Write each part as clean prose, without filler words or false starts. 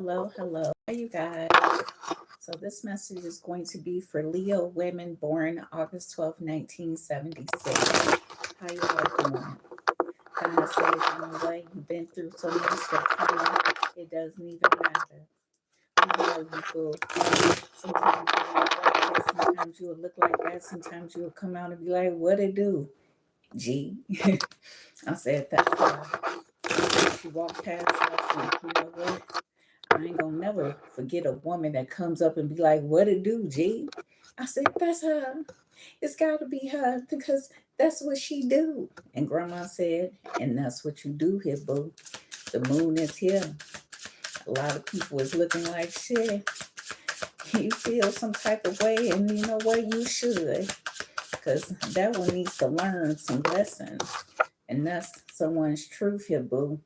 Hello, hello. Hey, you guys. So this message is going to be for Leo women born August 12th, 1976. How you all doing? God said, you know what? You've been through so much that it doesn't even matter. We love you, boo. Sometimes you will look like this, sometimes you will look like that, sometimes you will come out and be like, what it do? G. I said that's why she walked past us and you know what? I ain't gonna never forget a woman that comes up and be like, what it do, G? I said, that's her. It's gotta be her because that's what she do. And grandma said, and that's what you do here, boo. The moon is here. A lot of people is looking like shit. You feel some type of way, and you know what? You should. Because that one needs to learn some lessons. And that's someone's truth here, boo.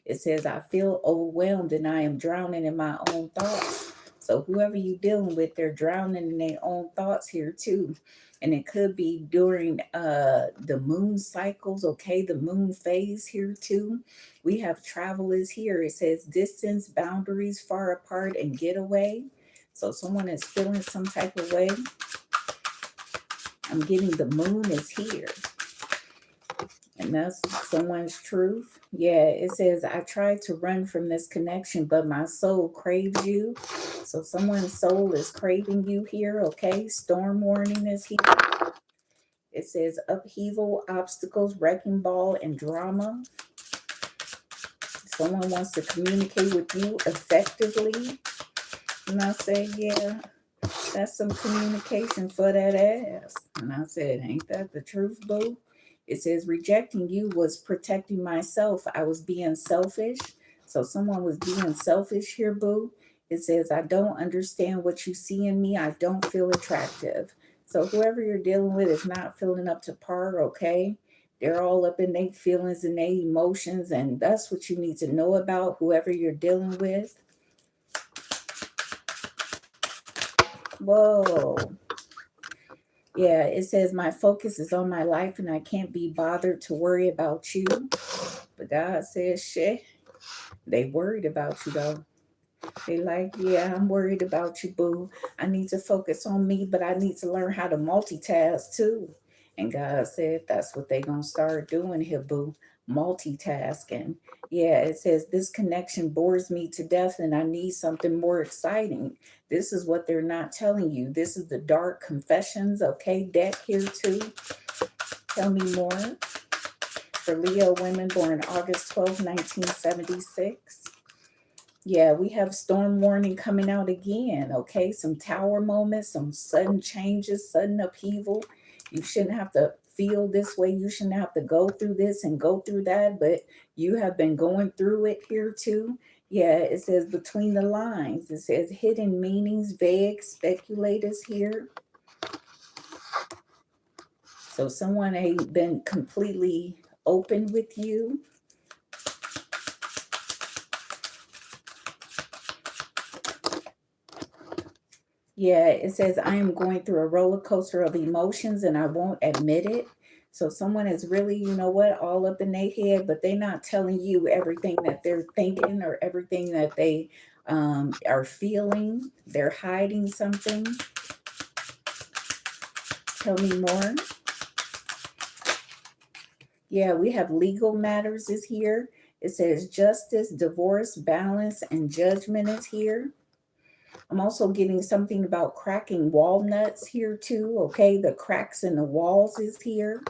It says, I feel overwhelmed and I am drowning in my own thoughts. So whoever you're dealing with, they're drowning in their own thoughts here too. And it could be during the moon cycles, okay, the moon phase here too. We have travelers here. It says distance, boundaries, far apart, and getaway. So someone is feeling some type of way. I'm getting the moon is here. And that's someone's truth. Yeah, it says, I tried to run from this connection, but my soul craves you. So someone's soul is craving you here, okay? Storm warning is here. It says upheaval, obstacles, wrecking ball, and drama. Someone wants to communicate with you effectively. And I say, yeah, that's some communication for that ass. And I said, ain't that the truth, boo? It says, rejecting you was protecting myself. I was being selfish. So someone was being selfish here, boo. It says, I don't understand what you see in me. I don't feel attractive. So whoever you're dealing with is not feeling up to par, okay? They're all up in their feelings and their emotions, and that's what you need to know about whoever you're dealing with. Whoa. Yeah, it says, my focus is on my life and I can't be bothered to worry about you. But God says, shit, they worried about you though. They like, yeah, I'm worried about you, boo. I need to focus on me, but I need to learn how to multitask too. And God said, that's what they gonna start doing here, boo. Multitasking. Yeah, it says, this connection bores me to death and I need something more exciting. This is what they're not telling you. This is the dark confessions, okay, deck here too. Tell me more. For Leo women born August 12th, 1976. Yeah, we have storm warning coming out again, okay? Some tower moments, some sudden changes, sudden upheaval. You shouldn't have to feel this way. You shouldn't have to go through this and go through that, but you have been going through it here too. Yeah, it says between the lines. It says hidden meanings, vague speculators here. So someone ain't been completely open with you. Yeah, it says, I am going through a roller coaster of emotions and I won't admit it. So someone is really, you know what, all up in their head, but they're not telling you everything that they're thinking or everything that they are feeling. They're hiding something. Tell me more. Yeah, we have legal matters is here. It says justice, divorce, balance, and judgment is here. I'm also getting something about cracking walnuts here too. Okay, the cracks in the walls is here.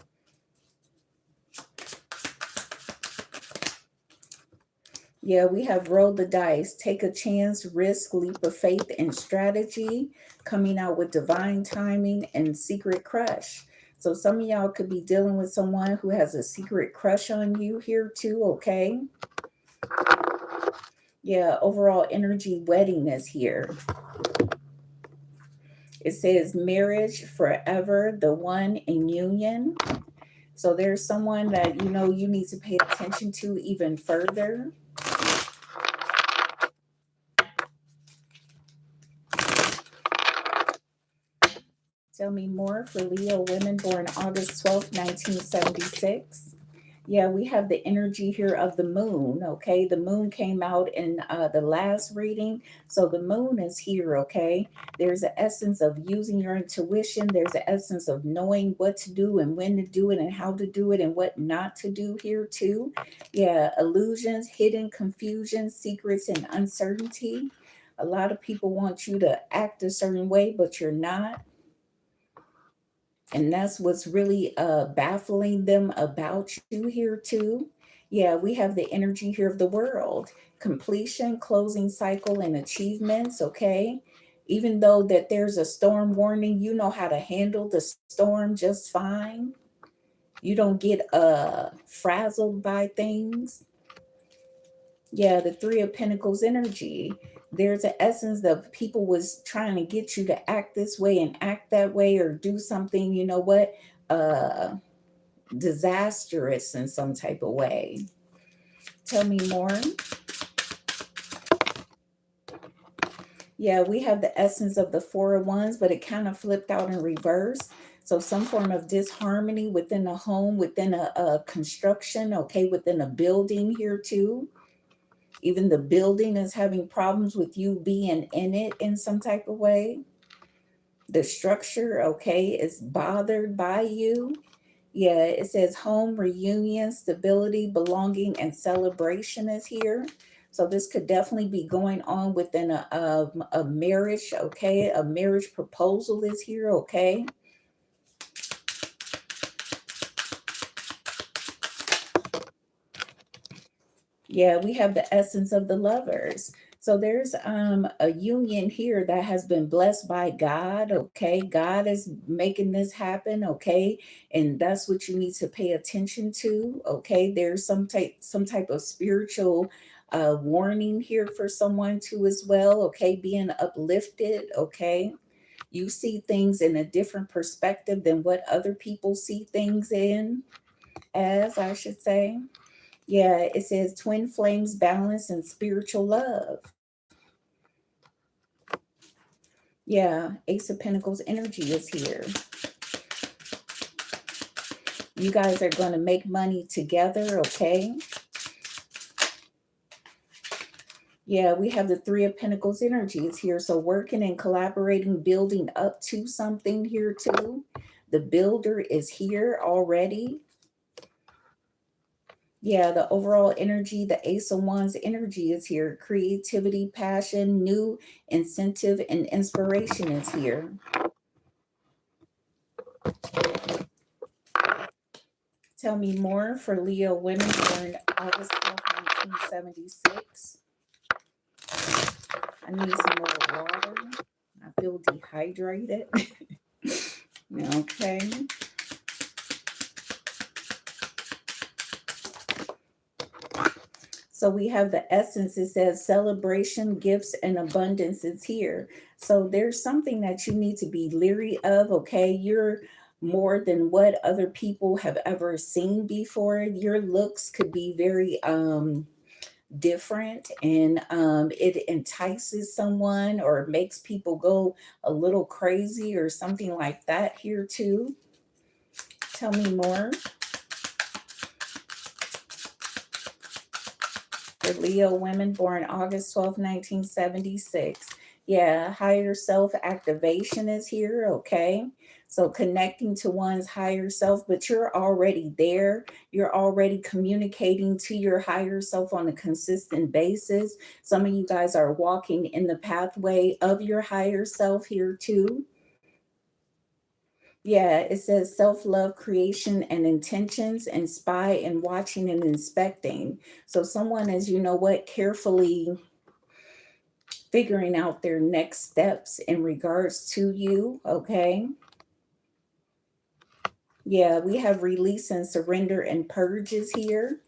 Yeah, we have roll the dice, take a chance, risk, leap of faith, and strategy. Coming out with divine timing and secret crush. So some of y'all could be dealing with someone who has a secret crush on you here too. Okay. Yeah, overall energy wedding is here. It says marriage forever, the one in union. So there's someone that you know you need to pay attention to even further. Tell me more for Leo women born August 12th, 1976. Yeah, we have the energy here of the moon, okay? The moon came out in the last reading. So the moon is here, okay? There's an essence of using your intuition. There's an essence of knowing what to do and when to do it and how to do it and what not to do here too. Yeah, illusions, hidden confusion, secrets, and uncertainty. A lot of people want you to act a certain way, but you're not. And that's what's really baffling them about you here too. Yeah, we have the energy here of the world, completion, closing cycle, and achievements. Okay, even though that there's a storm warning, you know how to handle the storm just fine. You don't get frazzled by things. Yeah, the Three of Pentacles energy. There's an essence of people was trying to get you to act this way and act that way or do something, you know what, uh, disastrous in some type of way. Tell me more. Yeah, we have the essence of the Four of Wands, but it kind of flipped out in reverse. So some form of disharmony within a home, within a construction, okay, within a building here too. Even the building is having problems with you being in it in some type of way. The structure, okay, is bothered by you. Yeah, it says home, reunion, stability, belonging, and celebration is here. So this could definitely be going on within a marriage, okay? A marriage proposal is here, okay? Yeah, we have the essence of the lovers. So there's a union here that has been blessed by God, okay? God is making this happen, okay? And that's what you need to pay attention to, okay? There's some type of spiritual warning here for someone too as well, okay? Being uplifted, okay? You see things in a different perspective than what other people see things in, as I should say. Yeah, it says twin flames, balance, and spiritual love. Yeah, Ace of Pentacles energy is here. You guys are going to make money together, okay? Yeah, we have the Three of Pentacles energy is here. So working and collaborating, building up to something here too. The builder is here already. Yeah, the overall energy, the Ace of Wands energy is here. Creativity, passion, new incentive, and inspiration is here. Tell me more for Leo women born August 12th, 1976. I need some more water. I feel dehydrated. Okay. So we have the essence. It says celebration, gifts, and abundance is here. So there's something that you need to be leery of, okay? You're more than what other people have ever seen before. Your looks could be very different, and it entices someone or makes people go a little crazy or something like that here too. Tell me more. For Leo women born August 12th, 1976. Yeah, higher self activation is here, okay? So connecting to one's higher self, but you're already there. You're already communicating to your higher self on a consistent basis. Some of you guys are walking in the pathway of your higher self here too. Yeah, it says self love, creation, and intentions, and spy and watching and inspecting. So, someone is, you know what, carefully figuring out their next steps in regards to you. Okay. Yeah, we have release and surrender and purges here.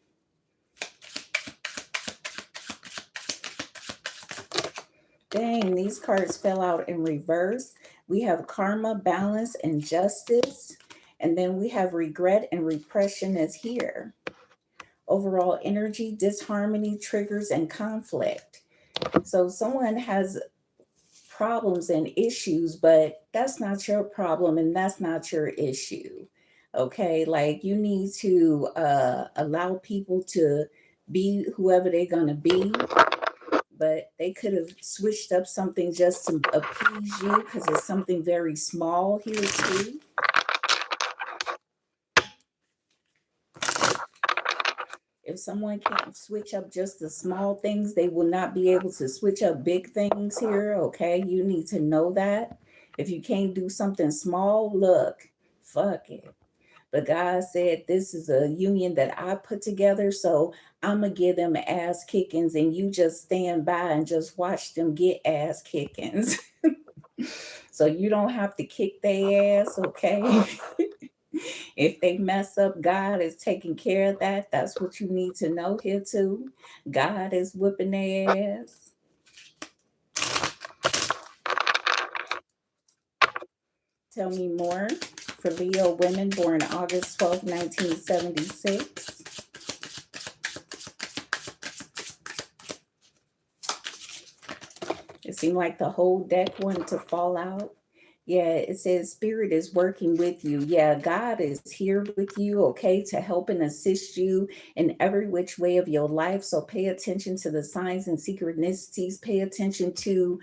Dang, these cards fell out in reverse. We have karma, balance, and justice. And then we have regret and repression is here. Overall energy, disharmony, triggers, and conflict. So someone has problems and issues, but that's not your problem and that's not your issue. Okay, like you need to allow people to be whoever they're going to be, but they could have switched up something just to appease you because it's something very small here too. If someone can't switch up just the small things, they will not be able to switch up big things here. Okay, you need to know that. If you can't do something small, look, fuck it. But God said, this is a union that I put together, so I'm going to give them ass kickings, and you just stand by and just watch them get ass kickings. So you don't have to kick their ass, okay? If they mess up, God is taking care of that. That's what you need to know here too. God is whipping their ass. Tell me more for Leo women born August 12, 1976. It seemed like the whole deck wanted to fall out. Yeah, it says Spirit is working with you. Yeah, God is here with you, okay, to help and assist you in every which way of your life. So pay attention to the signs and synchronicities. Pay attention to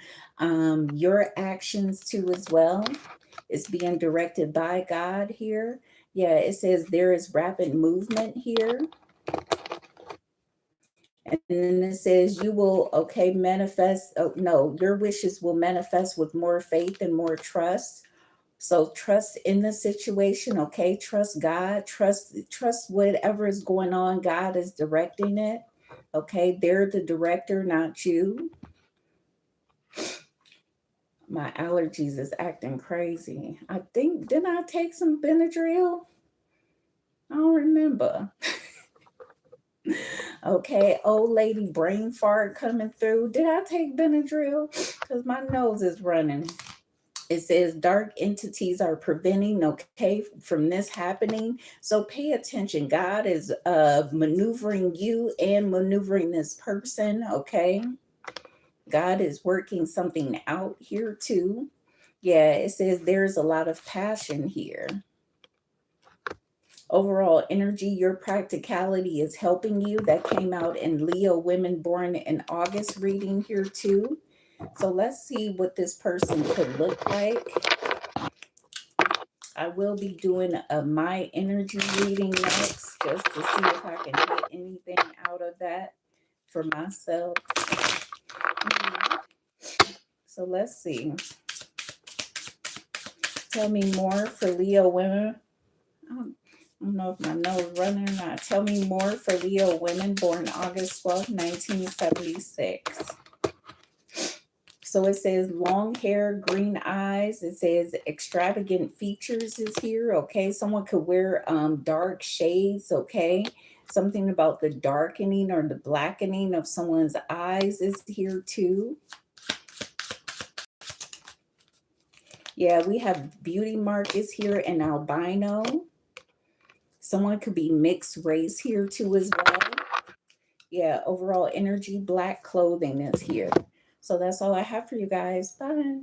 your actions too as well. It's being directed by God here. Yeah, it says there is rapid movement here. And then it says you will, okay, manifest. Oh, no, your wishes will manifest with more faith and more trust. So trust in the situation, okay? Trust God. Trust whatever is going on. God is directing it. Okay, they're the director, not you. My allergies is acting crazy. I think, didn't I take some Benadryl? I don't remember. Okay, old lady brain fart coming through. Did I take Benadryl? Because my nose is running. It says dark entities are preventing, okay, from this happening. So pay attention. God is maneuvering you and maneuvering this person, okay? God is working something out here too. Yeah, it says there's a lot of passion here. Overall energy, your practicality is helping you. That came out in Leo women born in August reading here too. So let's see what this person could look like. I will be doing a my energy reading next, just to see if I can get anything out of that for myself. So let's see. Tell me more for Leo women. I don't know if my nose running or not. Tell me more for Leo women born August 12, 1976. So it says long hair, green eyes. It says extravagant features is here. Okay, someone could wear dark shades. Okay, something about the darkening or the blackening of someone's eyes is here too. Yeah, we have beauty markers here and albino. Someone could be mixed race here too as well. Yeah, overall energy, black clothing is here. So that's all I have for you guys. Bye.